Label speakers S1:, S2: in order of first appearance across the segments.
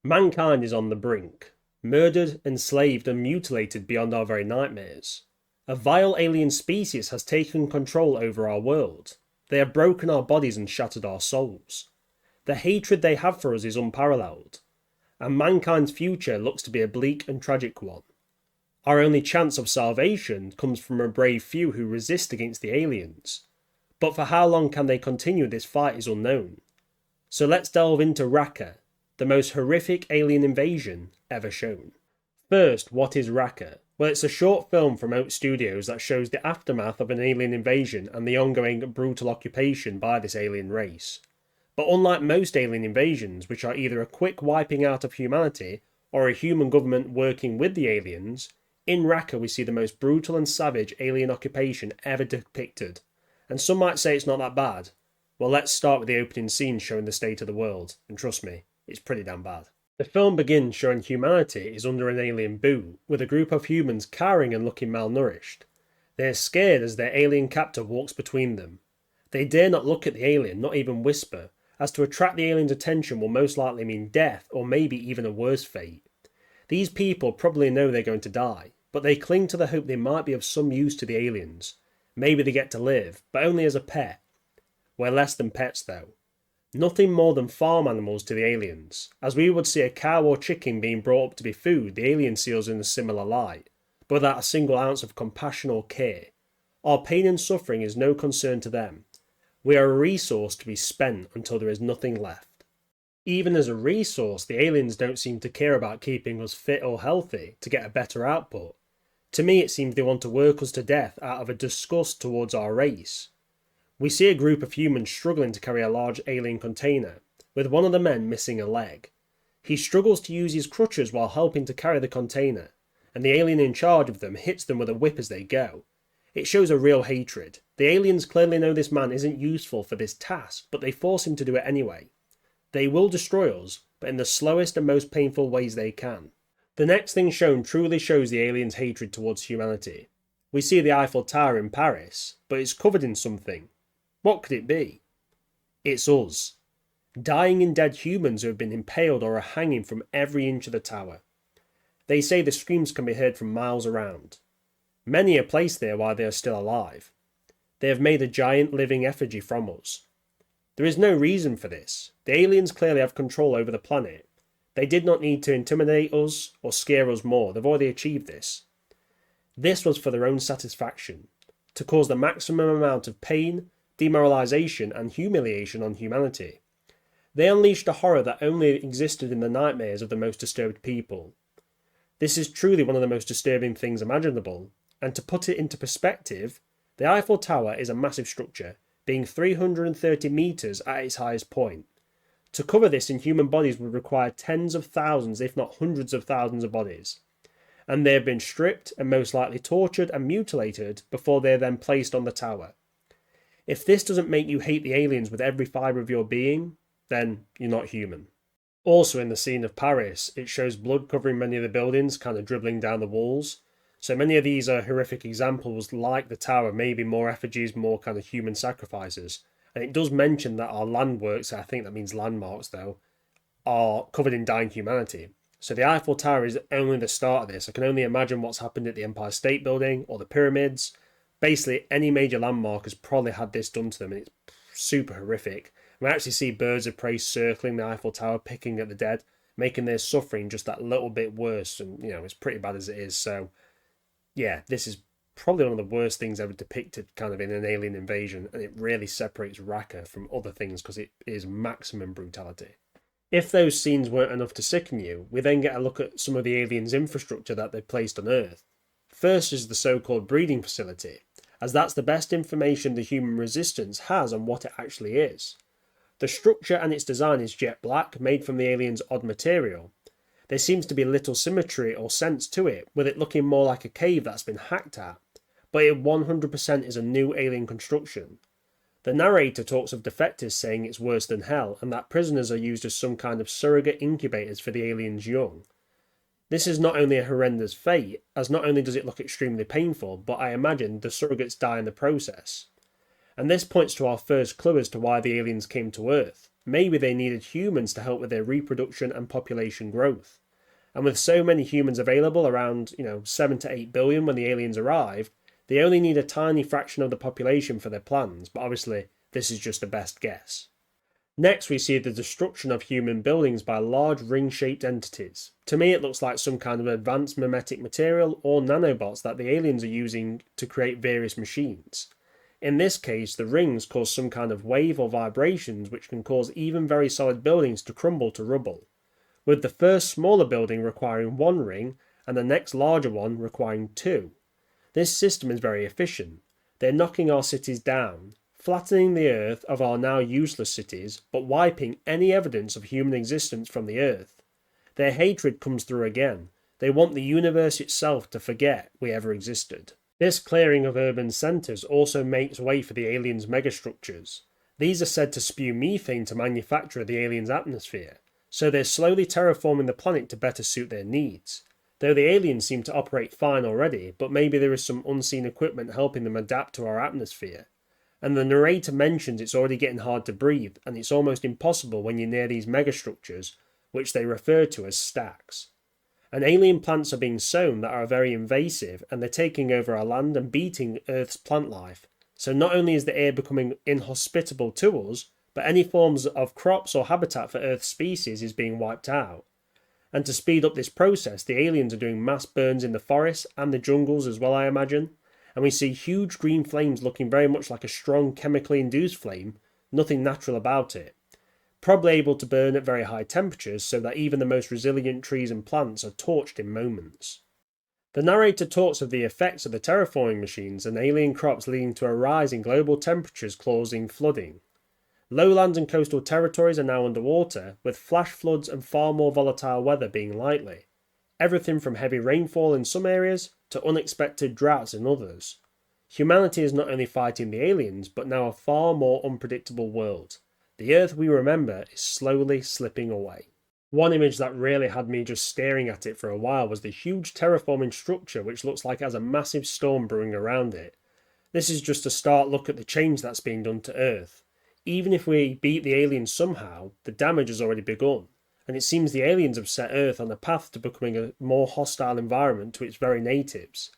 S1: Mankind is on the brink, murdered, enslaved and mutilated beyond our very nightmares. A vile alien species has taken control over our world. They have broken our bodies and shattered our souls. The hatred they have for us is unparalleled, and mankind's future looks to be a bleak and tragic one. Our only chance of salvation comes from a brave few who resist against the aliens. But for how long can they continue this fight is unknown. So let's delve into Rakka, the most horrific alien invasion ever shown. First, what is Rakka? Well, it's a short film from Oats Studios that shows the aftermath of an alien invasion and the ongoing brutal occupation by this alien race. But unlike most alien invasions, which are either a quick wiping out of humanity or a human government working with the aliens, in Rakka we see the most brutal and savage alien occupation ever depicted. And some might say it's not that bad. Well, let's start with the opening scene showing the state of the world, and trust me, it's pretty damn bad. The film begins showing humanity is under an alien boot, with a group of humans cowering and looking malnourished. They are scared as their alien captor walks between them. They dare not look at the alien, not even whisper, as to attract the alien's attention will most likely mean death or maybe even a worse fate. These people probably know they're going to die, but they cling to the hope they might be of some use to the aliens. Maybe they get to live, but only as a pet. We're less than pets though. Nothing more than farm animals to the aliens. As we would see a cow or chicken being brought up to be food, the alien sees us in a similar light, but without a single ounce of compassion or care. Our pain and suffering is no concern to them. We are a resource to be spent until there is nothing left. Even as a resource, the aliens don't seem to care about keeping us fit or healthy to get a better output. To me it seems they want to work us to death out of a disgust towards our race. We see a group of humans struggling to carry a large alien container, with one of the men missing a leg. He struggles to use his crutches while helping to carry the container, and the alien in charge of them hits them with a whip as they go. It shows a real hatred. The aliens clearly know this man isn't useful for this task, but they force him to do it anyway. They will destroy us, but in the slowest and most painful ways they can. The next thing shown truly shows the aliens' hatred towards humanity. We see the Eiffel Tower in Paris, but it's covered in something. What could it be? It's us. Dying and dead humans who have been impaled or are hanging from every inch of the tower. They say the screams can be heard from miles around. Many are placed there while they are still alive. They have made a giant living effigy from us. There is no reason for this. The aliens clearly have control over the planet. They did not need to intimidate us or scare us more. They've already achieved this. This was for their own satisfaction, to cause the maximum amount of pain, demoralization and humiliation on humanity. They unleashed a horror that only existed in the nightmares of the most disturbed people. This is truly one of the most disturbing things imaginable, and to put it into perspective, the Eiffel Tower is a massive structure, being 330 metres at its highest point. To cover this in human bodies would require tens of thousands, if not hundreds of thousands of bodies. And they have been stripped and most likely tortured and mutilated before they are then placed on the tower. If this doesn't make you hate the aliens with every fibre of your being, then you're not human. Also in the scene of Paris, it shows blood covering many of the buildings, kind of dribbling down the walls. So many of these are horrific examples, like the tower, maybe more effigies, more kind of human sacrifices. And it does mention that our landworks, I think that means landmarks though, are covered in dying humanity. So the Eiffel Tower is only the start of this. I can only imagine what's happened at the Empire State Building or the pyramids. Basically, any major landmark has probably had this done to them, and it's super horrific. We actually see birds of prey circling the Eiffel Tower, picking at the dead, making their suffering just that little bit worse, and it's pretty bad as it is. So, yeah, this is probably one of the worst things ever depicted kind of in an alien invasion, and it really separates Rakka from other things because it is maximum brutality. If those scenes weren't enough to sicken you, we then get a look at some of the aliens' infrastructure that they've placed on Earth. First is the so-called breeding facility, as that's the best information the human resistance has on what it actually is. The structure and its design is jet black, made from the aliens' odd material. There seems to be little symmetry or sense to it, with it looking more like a cave that's been hacked at, but it 100% is a new alien construction. The narrator talks of defectors saying it's worse than hell, and that prisoners are used as some kind of surrogate incubators for the aliens' young. This is not only a horrendous fate, as not only does it look extremely painful, but I imagine the surrogates die in the process. And this points to our first clue as to why the aliens came to Earth. maybe they needed humans to help with their reproduction and population growth. And with so many humans available, around 7 to 8 billion when the aliens arrived, they only need a tiny fraction of the population for their plans, but obviously this is just a best guess. Next, we see the destruction of human buildings by large ring-shaped entities. To me, it looks like some kind of advanced mimetic material or nanobots that the aliens are using to create various machines. In this case, the rings cause some kind of wave or vibrations which can cause even very solid buildings to crumble to rubble, with the first smaller building requiring 1 ring and the next larger one requiring 2. This system is very efficient. They're knocking our cities down, flattening the earth of our now useless cities, but wiping any evidence of human existence from the earth. Their hatred comes through again. They want the universe itself to forget we ever existed. This clearing of urban centres also makes way for the aliens' megastructures. These are said to spew methane to manufacture the aliens' atmosphere, so they're slowly terraforming the planet to better suit their needs. Though the aliens seem to operate fine already, but maybe there is some unseen equipment helping them adapt to our atmosphere. And the narrator mentions it's already getting hard to breathe, and it's almost impossible when you're near these megastructures, which they refer to as stacks. And alien plants are being sown that are very invasive, and they're taking over our land and beating Earth's plant life. So not only is the air becoming inhospitable to us, but any forms of crops or habitat for Earth's species is being wiped out. And to speed up this process, the aliens are doing mass burns in the forests and the jungles as well, I imagine. And we see huge green flames looking very much like a strong chemically induced flame, nothing natural about it. Probably able to burn at very high temperatures so that even the most resilient trees and plants are torched in moments. The narrator talks of the effects of the terraforming machines and alien crops leading to a rise in global temperatures causing flooding. Lowlands and coastal territories are now underwater, with flash floods and far more volatile weather being likely. Everything from heavy rainfall in some areas to unexpected droughts in others. Humanity is not only fighting the aliens, but now a far more unpredictable world. The Earth we remember is slowly slipping away. One image that really had me just staring at it for a while was the huge terraforming structure which looks like it has a massive storm brewing around it. This is just a start look at the change that's being done to Earth. Even if we beat the aliens somehow, the damage has already begun, and it seems the aliens have set Earth on a path to becoming a more hostile environment to its very natives.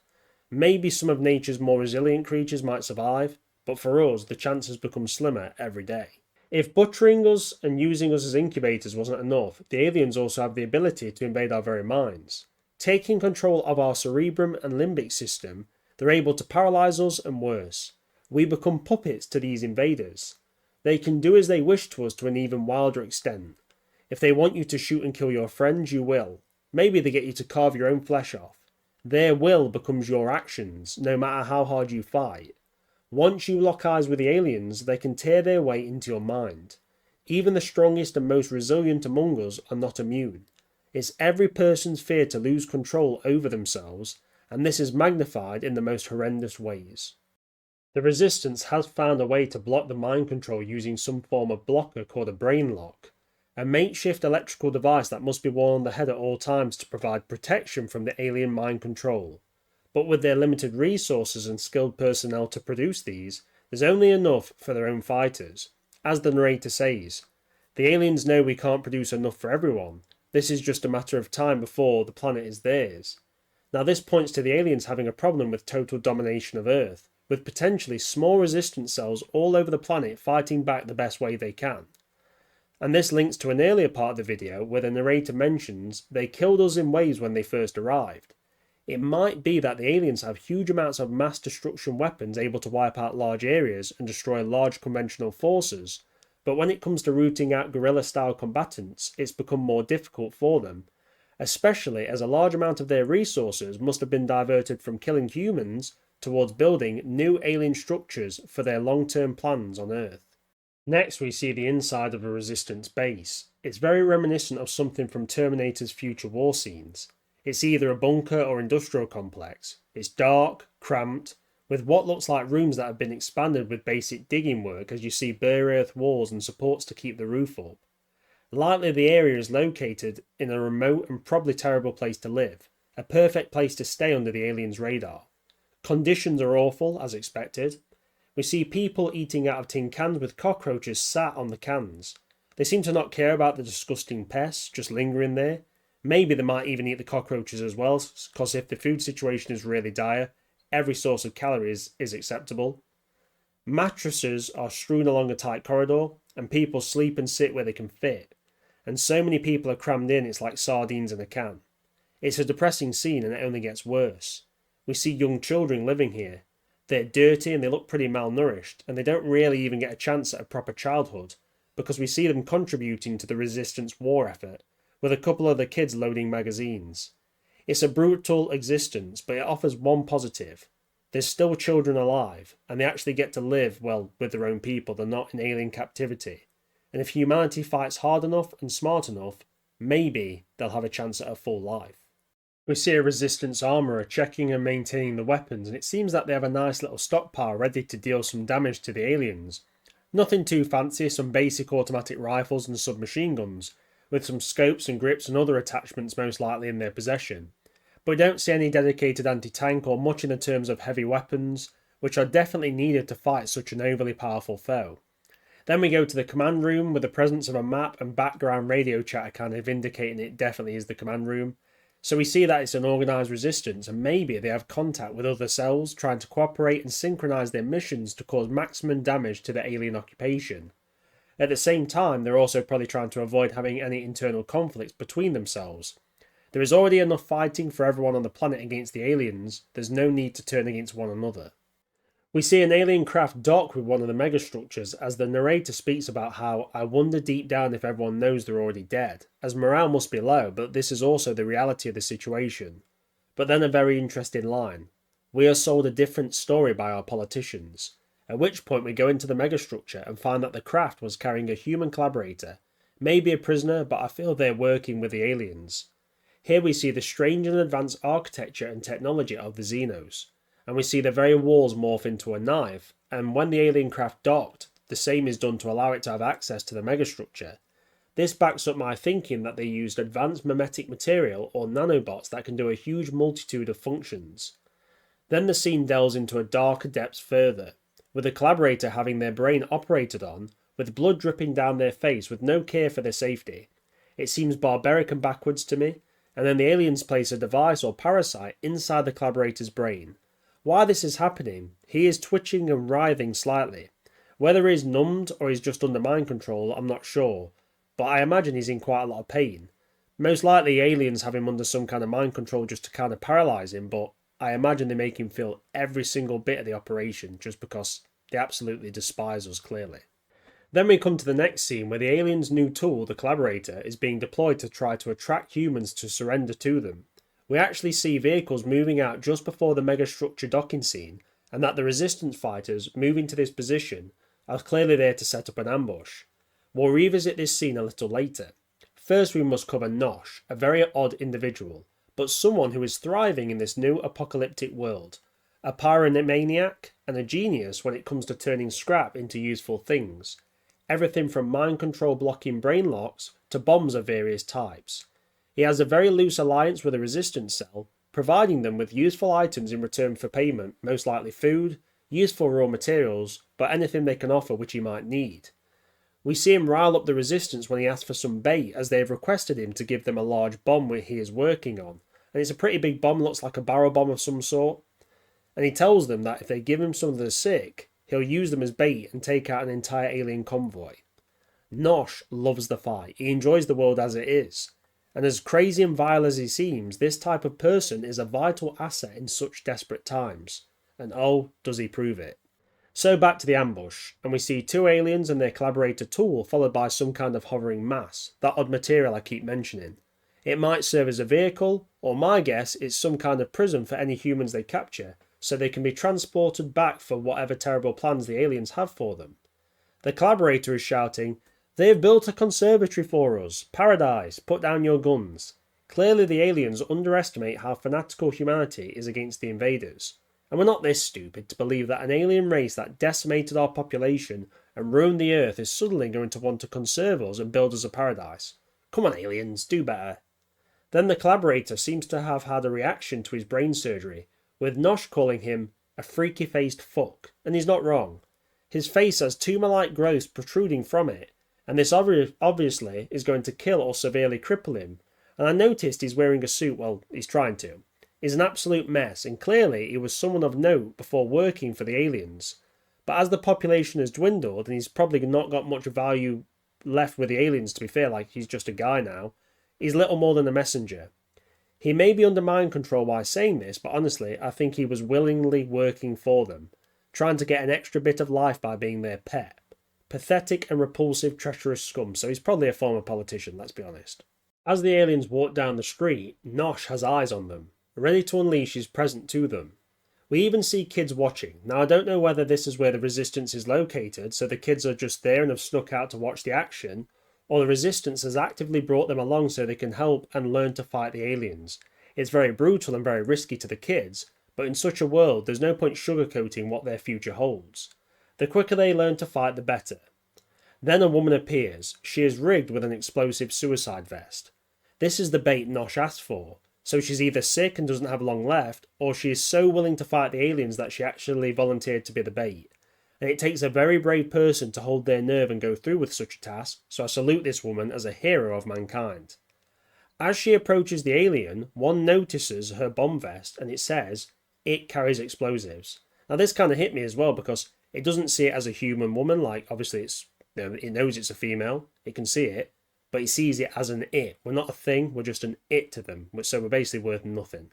S1: Maybe some of nature's more resilient creatures might survive, but for us the chances become slimmer every day. If butchering us and using us as incubators wasn't enough, the aliens also have the ability to invade our very minds. Taking control of our cerebrum and limbic system, they're able to paralyse us and worse. We become puppets to these invaders. They can do as they wish to us to an even wilder extent. If they want you to shoot and kill your friends, you will. Maybe they get you to carve your own flesh off. Their will becomes your actions, no matter how hard you fight. Once you lock eyes with the aliens, they can tear their way into your mind. Even the strongest and most resilient among us are not immune. It's every person's fear to lose control over themselves, and this is magnified in the most horrendous ways. The Resistance has found a way to block the mind control using some form of blocker called a brain lock, a makeshift electrical device that must be worn on the head at all times to provide protection from the alien mind control. But with their limited resources and skilled personnel to produce these, there's only enough for their own fighters. As the narrator says, the aliens know we can't produce enough for everyone. This is just a matter of time before the planet is theirs. Now this points to the aliens having a problem with total domination of Earth, with potentially small resistance cells all over the planet fighting back the best way they can. And this links to an earlier part of the video where the narrator mentions they killed us in waves when they first arrived. It might be that the aliens have huge amounts of mass destruction weapons able to wipe out large areas and destroy large conventional forces, but when it comes to rooting out guerrilla-style combatants, it's become more difficult for them, especially as a large amount of their resources must have been diverted from killing humans towards building new alien structures for their long-term plans on Earth. Next we see the inside of a Resistance base. It's very reminiscent of something from Terminator's future war scenes. It's either a bunker or industrial complex. It's dark, cramped, with what looks like rooms that have been expanded with basic digging work as you see bare earth walls and supports to keep the roof up. Likely the area is located in a remote and probably terrible place to live, a perfect place to stay under the aliens' radar. Conditions are awful, as expected. We see people eating out of tin cans with cockroaches sat on the cans. They seem to not care about the disgusting pests just lingering there. Maybe they might even eat the cockroaches as well, because if the food situation is really dire, every source of calories is acceptable. Mattresses are strewn along a tight corridor, and people sleep and sit where they can fit. And so many people are crammed in, it's like sardines in a can. It's a depressing scene, and it only gets worse. We see young children living here. They're dirty and they look pretty malnourished, and they don't really even get a chance at a proper childhood, because we see them contributing to the resistance war effort, with a couple of the kids loading magazines. It's a brutal existence, but it offers one positive. There's still children alive, and they actually get to live, well, with their own people. They're not in alien captivity. And if humanity fights hard enough and smart enough, maybe they'll have a chance at a full life. We see a resistance armourer checking and maintaining the weapons, and it seems that they have a nice little stockpile ready to deal some damage to the aliens. Nothing too fancy, some basic automatic rifles and submachine guns, with some scopes and grips and other attachments most likely in their possession. But we don't see any dedicated anti-tank or much in the terms of heavy weapons, which are definitely needed to fight such an overly powerful foe. Then we go to the command room with the presence of a map and background radio chatter kind of indicating it definitely is the command room. So we see that it's an organised resistance, and maybe they have contact with other cells trying to cooperate and synchronise their missions to cause maximum damage to the alien occupation. At the same time, they're also probably trying to avoid having any internal conflicts between themselves. There is already enough fighting for everyone on the planet against the aliens, there's no need to turn against one another. We see an alien craft dock with one of the megastructures as the narrator speaks about how I wonder deep down if everyone knows they're already dead, as morale must be low, but this is also the reality of the situation. But then a very interesting line. We are sold a different story by our politicians. At which point we go into the megastructure and find that the craft was carrying a human collaborator, maybe a prisoner, but I feel they're working with the aliens. Here we see the strange and advanced architecture and technology of the Xenos, and we see the very walls morph into a knife, and when the alien craft docked, the same is done to allow it to have access to the megastructure. This backs up my thinking that they used advanced memetic material or nanobots that can do a huge multitude of functions. Then the scene delves into a darker depth further, with the collaborator having their brain operated on, with blood dripping down their face with no care for their safety. It seems barbaric and backwards to me, and then the aliens place a device or parasite inside the collaborator's brain. While this is happening, he is twitching and writhing slightly. Whether he's numbed or he's just under mind control, I'm not sure, but I imagine he's in quite a lot of pain. Most likely aliens have him under some kind of mind control just to kind of paralyse him, but I imagine they make him feel every single bit of the operation just because they absolutely despise us clearly. Then we come to the next scene where the aliens' new tool, the collaborator, is being deployed to try to attract humans to surrender to them. We actually see vehicles moving out just before the megastructure docking scene, and that the resistance fighters moving to this position are clearly there to set up an ambush. We'll revisit this scene a little later. First we must cover Nosh, a very odd individual, but someone who is thriving in this new apocalyptic world. A pyromaniac and a genius when it comes to turning scrap into useful things. Everything from mind control blocking brain locks to bombs of various types. He has a very loose alliance with a resistance cell, providing them with useful items in return for payment, most likely food, useful raw materials, but anything they can offer which he might need. We see him rile up the resistance when he asks for some bait, as they have requested him to give them a large bomb which he is working on, and it's a pretty big bomb, looks like a barrel bomb of some sort, and he tells them that if they give him some of the sick, he'll use them as bait and take out an entire alien convoy. Nosh loves the fight, he enjoys the world as it is. And as crazy and vile as he seems, this type of person is a vital asset in such desperate times. And oh, does he prove it. So back to the ambush, and we see two aliens and their collaborator tool followed by some kind of hovering mass, that odd material I keep mentioning. It might serve as a vehicle, or my guess is some kind of prison for any humans they capture, so they can be transported back for whatever terrible plans the aliens have for them. The collaborator is shouting, "They have built a conservatory for us. Paradise, put down your guns." Clearly the aliens underestimate how fanatical humanity is against the invaders. And we're not this stupid to believe that an alien race that decimated our population and ruined the earth is suddenly going to want to conserve us and build us a paradise. Come on aliens, do better. Then the collaborator seems to have had a reaction to his brain surgery, with Nosh calling him a freaky-faced fuck, and he's not wrong. His face has tumor-like growths protruding from it, and this obviously is going to kill or severely cripple him. And I noticed he's wearing a suit, well, he's trying to. He's an absolute mess, and clearly he was someone of note before working for the aliens. But as the population has dwindled, and he's probably not got much value left with the aliens, to be fair, like he's just a guy now, he's little more than a messenger. He may be under mind control while saying this, but honestly, I think he was willingly working for them, trying to get an extra bit of life by being their pet. Pathetic and repulsive, treacherous scum, so he's probably a former politician, let's be honest. As the aliens walk down the street, Nosh has eyes on them, ready to unleash his present to them. We even see kids watching. Now I don't know whether this is where the resistance is located, so the kids are just there and have snuck out to watch the action, or the resistance has actively brought them along so they can help and learn to fight the aliens. It's very brutal and very risky to the kids, but in such a world there's no point sugarcoating what their future holds. The quicker they learn to fight, the better. Then a woman appears. She is rigged with an explosive suicide vest. This is the bait Nosh asked for, so she's either sick and doesn't have long left, or she is so willing to fight the aliens that she actually volunteered to be the bait. And it takes a very brave person to hold their nerve and go through with such a task, so I salute this woman as a hero of mankind. As she approaches the alien, one notices her bomb vest and it says, "It carries explosives." Now this kind of hit me as well because it doesn't see it as a human woman, like obviously it knows it's a female, it can see it, but it sees it as an it. We're not a thing, we're just an it to them, so we're basically worth nothing.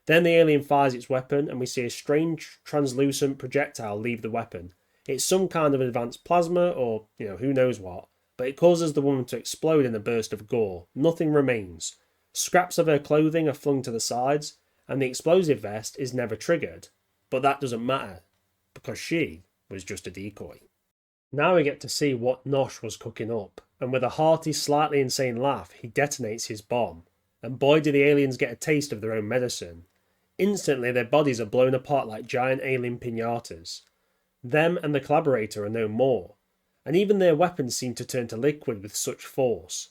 S1: Then the alien fires its weapon and we see a strange translucent projectile leave the weapon. It's some kind of advanced plasma or, who knows what, but it causes the woman to explode in a burst of gore. Nothing remains. Scraps of her clothing are flung to the sides and the explosive vest is never triggered. But that doesn't matter because she was just a decoy. Now we get to see what Nosh was cooking up, and with a hearty, slightly insane laugh, he detonates his bomb. And boy do the aliens get a taste of their own medicine. Instantly their bodies are blown apart like giant alien piñatas. Them and the collaborator are no more, and even their weapons seem to turn to liquid with such force.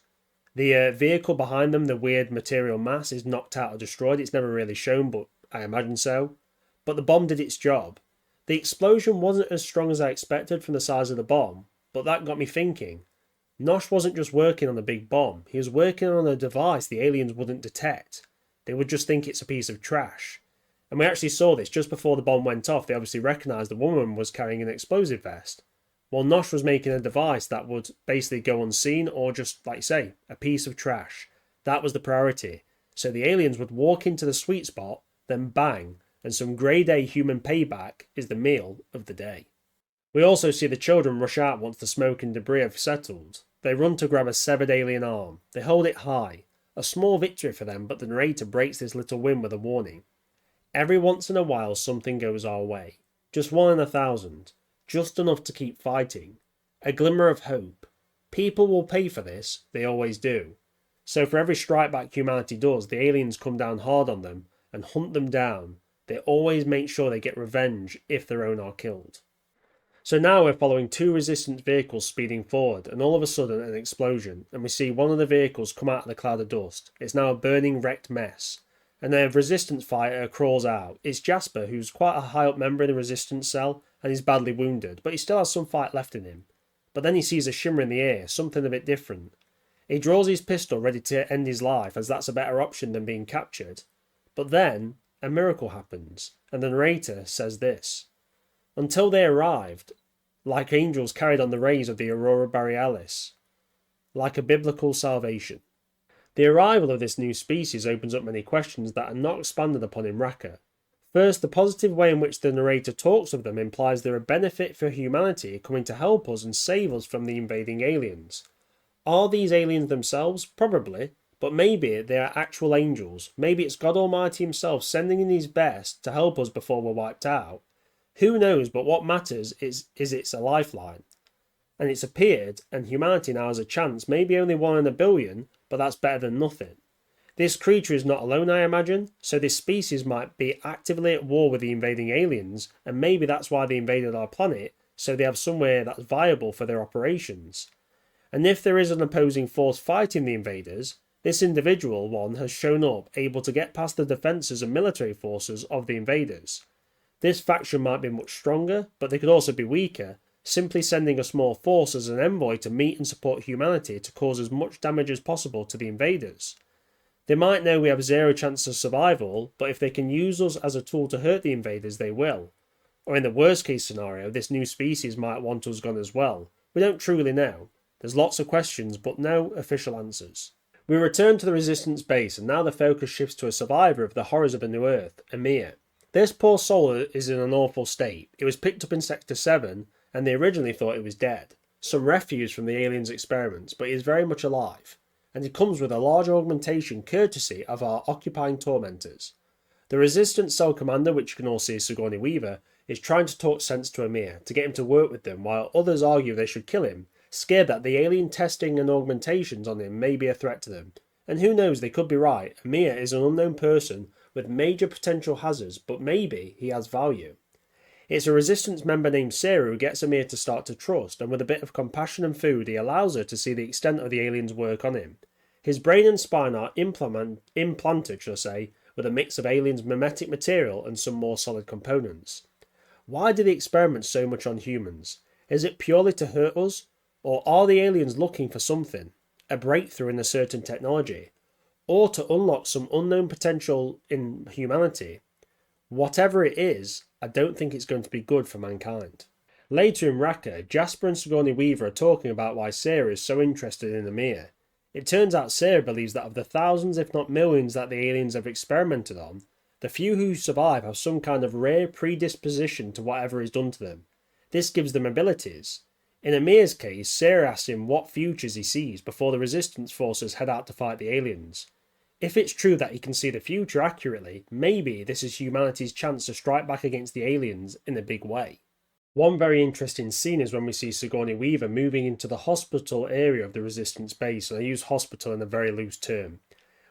S1: The vehicle behind them, the weird material mass, is knocked out or destroyed. It's never really shown, but I imagine so. But the bomb did its job. The explosion wasn't as strong as I expected from the size of the bomb, but that got me thinking. Nosh wasn't just working on a big bomb, he was working on a device the aliens wouldn't detect. They would just think it's a piece of trash. And we actually saw this just before the bomb went off. They obviously recognised the woman was carrying an explosive vest, while Nosh was making a device that would basically go unseen or just, like you say, a piece of trash. That was the priority. So the aliens would walk into the sweet spot, then bang, and some grade A human payback is the meal of the day. We also see the children rush out once the smoke and debris have settled. They run to grab a severed alien arm. They hold it high. A small victory for them, but the narrator breaks this little win with a warning. Every once in a while something goes our way. Just 1 in 1,000. Just enough to keep fighting. A glimmer of hope. People will pay for this, they always do. So for every strike back humanity does, the aliens come down hard on them and hunt them down. They always make sure they get revenge if their own are killed. So now we're following 2 resistance vehicles speeding forward, and all of a sudden an explosion, and we see one of the vehicles come out of the cloud of dust. It's now a burning, wrecked mess. And a resistance fighter crawls out. It's Jasper, who's quite a high up member in the resistance cell, and he's badly wounded, but he still has some fight left in him. But then he sees a shimmer in the air, something a bit different. He draws his pistol ready to end his life, as that's a better option than being captured. But then a miracle happens, and the narrator says this. Until they arrived, like angels carried on the rays of the aurora borealis, like a biblical salvation. The arrival of this new species opens up many questions that are not expanded upon in Rakka. First, the positive way in which the narrator talks of them implies they're a benefit for humanity coming to help us and save us from the invading aliens. Are these aliens themselves? Probably, but maybe they are actual angels. Maybe it's God Almighty himself sending in his best to help us before we're wiped out. Who knows, but what matters is it's a lifeline. And it's appeared, and humanity now has a chance, maybe only 1 in a billion, but that's better than nothing. This creature is not alone, I imagine, so this species might be actively at war with the invading aliens, and maybe that's why they invaded our planet, so they have somewhere that's viable for their operations. And if there is an opposing force fighting the invaders, this individual one has shown up able to get past the defences and military forces of the invaders. This faction might be much stronger, but they could also be weaker, simply sending a small force as an envoy to meet and support humanity to cause as much damage as possible to the invaders. They might know we have zero chance of survival, but if they can use us as a tool to hurt the invaders, they will. Or in the worst case scenario, this new species might want us gone as well. We don't truly know. There's lots of questions, but no official answers. We return to the Resistance base, and now the focus shifts to a survivor of the horrors of the New Earth, Amir. This poor soul is in an awful state. It was picked up in Sector 7, and they originally thought it was dead. Some refuse from the aliens' experiments, but he is very much alive. And he comes with a large augmentation courtesy of our occupying tormentors. The Resistance Cell Commander, which you can all see as Sigourney Weaver, is trying to talk sense to Amir to get him to work with them, while others argue they should kill him, scared that the alien testing and augmentations on him may be a threat to them. And who knows, they could be right. Amir is an unknown person with major potential hazards, but maybe he has value. It's a Resistance member named Sarah who gets Amir to start to trust, and with a bit of compassion and food he allows her to see the extent of the aliens' work on him. His brain and spine are implanted, shall I say, with a mix of aliens' mimetic material and some more solid components. Why do they experiment so much on humans? Is it purely to hurt us? Or are the aliens looking for something? A breakthrough in a certain technology? Or to unlock some unknown potential in humanity? Whatever it is, I don't think it's going to be good for mankind. Later in Rakka, Jasper and Sigourney Weaver are talking about why Sarah is so interested in Amir. It turns out Sarah believes that of the thousands if not millions that the aliens have experimented on, the few who survive have some kind of rare predisposition to whatever is done to them. This gives them abilities. In Amir's case, Sarah asks him what futures he sees before the Resistance forces head out to fight the aliens. If it's true that he can see the future accurately, maybe this is humanity's chance to strike back against the aliens in a big way. One very interesting scene is when we see Sigourney Weaver moving into the hospital area of the Resistance base, and I use hospital in a very loose term.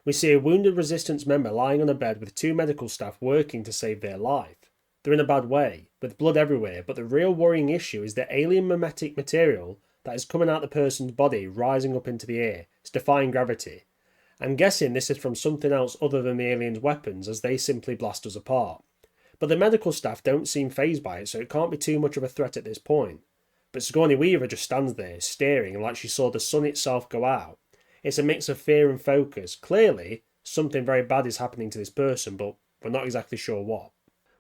S1: We see a wounded Resistance member lying on a bed with two medical staff working to save their life. They're in a bad way, with blood everywhere, but the real worrying issue is the alien mimetic material that is coming out the person's body rising up into the air. It's defying gravity. I'm guessing this is from something else other than the aliens' weapons, as they simply blast us apart. But the medical staff don't seem fazed by it, so it can't be too much of a threat at this point. But Sigourney Weaver just stands there, staring, like she saw the sun itself go out. It's a mix of fear and focus. Clearly, something very bad is happening to this person, but we're not exactly sure what.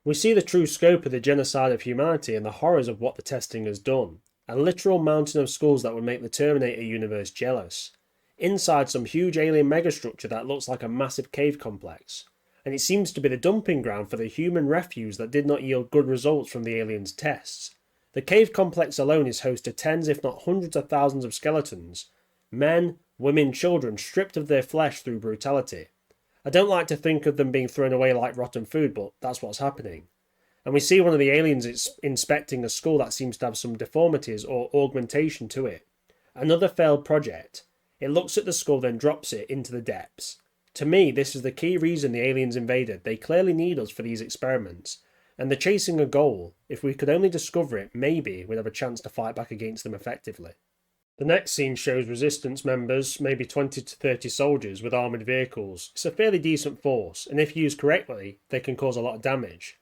S1: We see the true scope of the genocide of humanity and the horrors of what the testing has done. A literal mountain of skulls that would make the Terminator universe jealous. Inside some huge alien megastructure that looks like a massive cave complex. And it seems to be the dumping ground for the human refuse that did not yield good results from the aliens' tests. The cave complex alone is host to tens if not hundreds of thousands of skeletons. Men, women, children stripped of their flesh through brutality. I don't like to think of them being thrown away like rotten food, but that's what's happening. And we see one of the aliens inspecting a skull that seems to have some deformities or augmentation to it. Another failed project. It looks at the skull then drops it into the depths. To me, this is the key reason the aliens invaded. They clearly need us for these experiments. And they're chasing a goal. If we could only discover it, maybe we'd have a chance to fight back against them effectively. The next scene shows Resistance members, maybe 20 to 30 soldiers with armoured vehicles. It's a fairly decent force, and if used correctly, they can cause a lot of damage.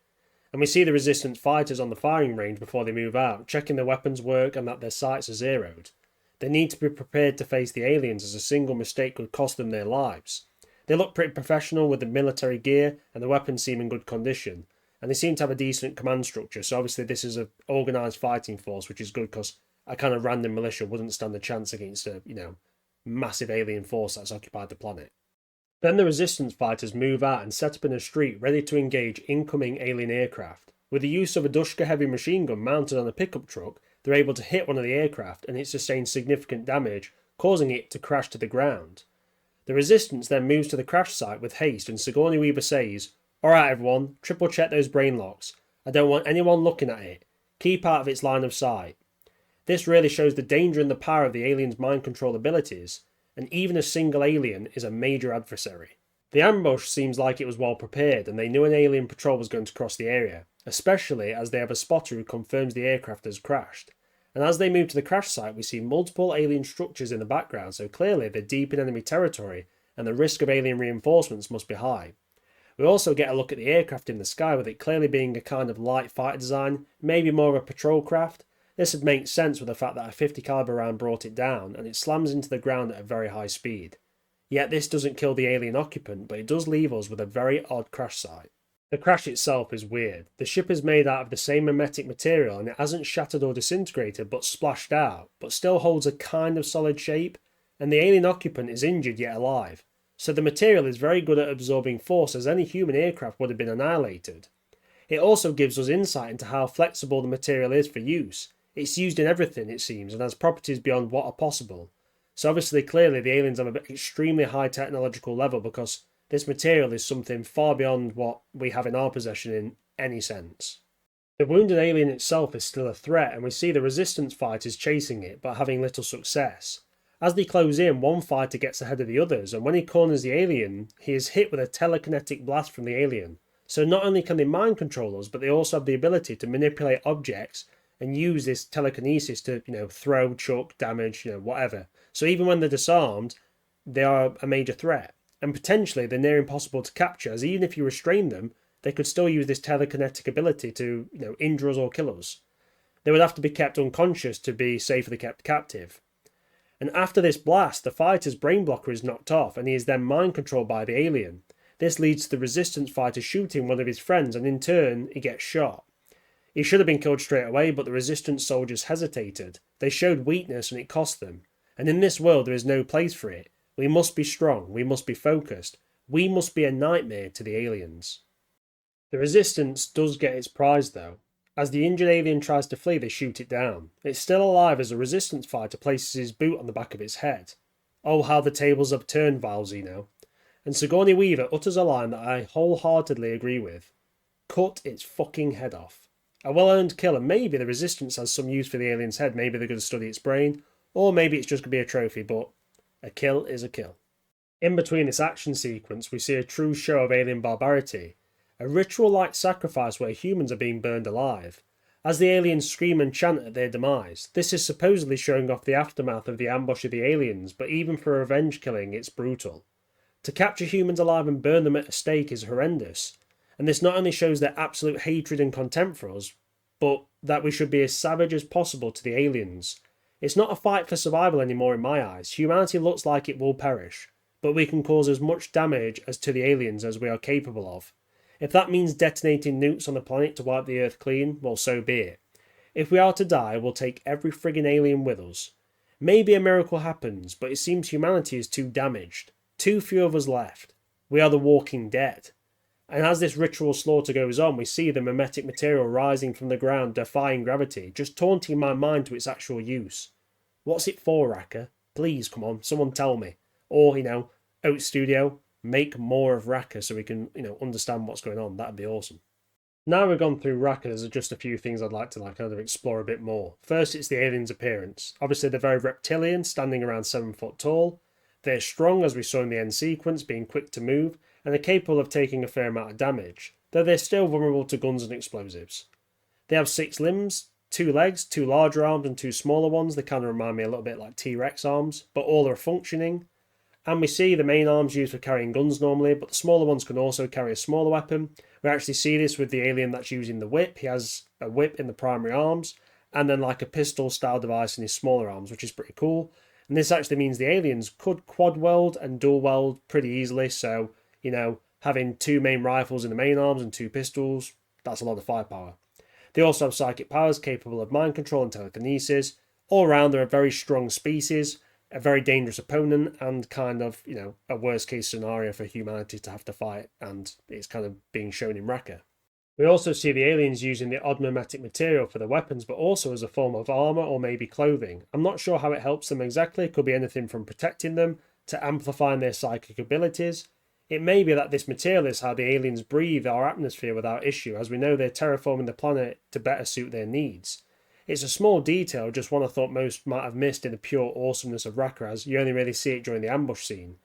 S1: And we see the Resistance fighters on the firing range before they move out, checking their weapons work and that their sights are zeroed. They need to be prepared to face the aliens, as a single mistake could cost them their lives. They look pretty professional with the military gear, and the weapons seem in good condition. And they seem to have a decent command structure, so obviously this is an organised fighting force, which is good because a kind of random militia wouldn't stand a chance against a, massive alien force that's occupied the planet. Then the Resistance fighters move out and set up in a street ready to engage incoming alien aircraft. With the use of a Dushka heavy machine gun mounted on a pickup truck, they're able to hit one of the aircraft and it sustains significant damage, causing it to crash to the ground. The Resistance then moves to the crash site with haste, and Sigourney Weaver says, "Alright everyone, triple check those brain locks. I don't want anyone looking at it. Keep out of its line of sight." This really shows the danger and the power of the aliens' mind control abilities, and even a single alien is a major adversary. The ambush seems like it was well prepared, and they knew an alien patrol was going to cross the area, especially as they have a spotter who confirms the aircraft has crashed. And as they move to the crash site, we see multiple alien structures in the background, so clearly they're deep in enemy territory, and the risk of alien reinforcements must be high. We also get a look at the aircraft in the sky, with it clearly being a kind of light fighter design, maybe more of a patrol craft. This would make sense with the fact that a 50 caliber round brought it down and it slams into the ground at a very high speed. Yet this doesn't kill the alien occupant, but it does leave us with a very odd crash site. The crash itself is weird. The ship is made out of the same mimetic material and it hasn't shattered or disintegrated but splashed out, but still holds a kind of solid shape, and the alien occupant is injured yet alive. So the material is very good at absorbing force, as any human aircraft would have been annihilated. It also gives us insight into how flexible the material is for use. It's used in everything, it seems, and has properties beyond what are possible. So obviously, clearly, the aliens have an extremely high technological level, because this material is something far beyond what we have in our possession in any sense. The wounded alien itself is still a threat, and we see the resistance fighters chasing it, but having little success. As they close in, one fighter gets ahead of the others, and when he corners the alien, he is hit with a telekinetic blast from the alien. So not only can they mind control us, but they also have the ability to manipulate objects and use this telekinesis to, throw, chuck, damage, whatever. So even when they're disarmed, they are a major threat. And potentially they're near impossible to capture, as even if you restrain them, they could still use this telekinetic ability to, injure us or kill us. They would have to be kept unconscious to be safely kept captive. And after this blast, the fighter's brain blocker is knocked off, and he is then mind controlled by the alien. This leads to the resistance fighter shooting one of his friends, and in turn, he gets shot. He should have been killed straight away, but the resistance soldiers hesitated. They showed weakness and it cost them. And in this world there is no place for it. We must be strong, we must be focused. We must be a nightmare to the aliens. The resistance does get its prize though. As the injured alien tries to flee, they shoot it down. It's still alive as a resistance fighter places his boot on the back of its head. Oh, how the tables have turned, Val Zeno. And Sigourney Weaver utters a line that I wholeheartedly agree with. Cut its fucking head off. A well-earned kill, and maybe the resistance has some use for the alien's head. Maybe they're going to study its brain, or maybe it's just going to be a trophy, but a kill is a kill. In between this action sequence, we see a true show of alien barbarity. A ritual-like sacrifice where humans are being burned alive. As the aliens scream and chant at their demise, this is supposedly showing off the aftermath of the ambush of the aliens, but even for a revenge killing, it's brutal. To capture humans alive and burn them at a stake is horrendous. And this not only shows their absolute hatred and contempt for us, but that we should be as savage as possible to the aliens. It's not a fight for survival anymore in my eyes. Humanity looks like it will perish, but we can cause as much damage as to the aliens as we are capable of. If that means detonating nukes on the planet to wipe the Earth clean, well, so be it. If we are to die, we'll take every friggin' alien with us. Maybe a miracle happens, but it seems humanity is too damaged. Too few of us left. We are the walking dead. And as this ritual slaughter goes on, we see the mimetic material rising from the ground, defying gravity, just taunting my mind to its actual use. What's it for, Rakka? Please, come on, someone tell me. Or, Oats Studio, make more of Rakka so we can, understand what's going on. That'd be awesome. Now we've gone through Rakka, there's just a few things I'd like to kind of explore a bit more. First, it's the alien's appearance. Obviously, they're very reptilian, standing around 7 foot tall. They're strong, as we saw in the end sequence, being quick to move, and are capable of taking a fair amount of damage, though they're still vulnerable to guns and explosives. They have 6 limbs, 2 legs, 2 larger arms and 2 smaller ones. They kind of remind me a little bit like T-Rex arms, but all are functioning. And we see the main arms used for carrying guns normally, but the smaller ones can also carry a smaller weapon. We actually see this with the alien that's using the whip. He has a whip in the primary arms, and then like a pistol-style device in his smaller arms, which is pretty cool. And this actually means the aliens could quad-weld and dual-weld pretty easily, so having 2 main rifles in the main arms and 2 pistols, that's a lot of firepower. They also have psychic powers capable of mind control and telekinesis. All around, they're a very strong species, a very dangerous opponent, and kind of, a worst case scenario for humanity to have to fight, and it's kind of being shown in Rakka. We also see the aliens using the odd mimetic material for their weapons, but also as a form of armour or maybe clothing. I'm not sure how it helps them exactly. It could be anything from protecting them to amplifying their psychic abilities. It may be that this material is how the aliens breathe our atmosphere without issue, as we know they're terraforming the planet to better suit their needs. It's a small detail, just one I thought most might have missed in the pure awesomeness of Rakka, as you only really see it during the ambush scene.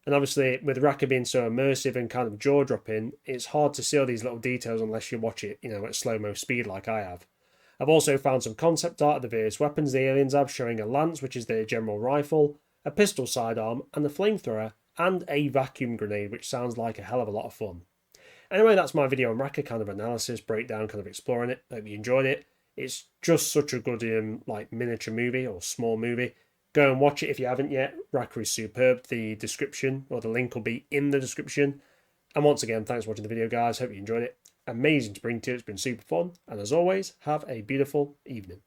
S1: And obviously, with Rakka being so immersive and kind of jaw-dropping, it's hard to see all these little details unless you watch it, at slow-mo speed like I have. I've also found some concept art of the various weapons the aliens have, showing a lance, which is their general rifle, a pistol sidearm, and a flamethrower, and a vacuum grenade, which sounds like a hell of a lot of fun. Anyway, that's my video on Rakka, kind of analysis, breakdown, kind of exploring it. Hope you enjoyed it. It's just such a good like miniature movie or small movie. Go and watch it if you haven't yet. Rakka is superb. The description or the link will be in the description. And once again, thanks for watching the video, guys. Hope you enjoyed it. Amazing to bring to you. It's been super fun. And as always, have a beautiful evening.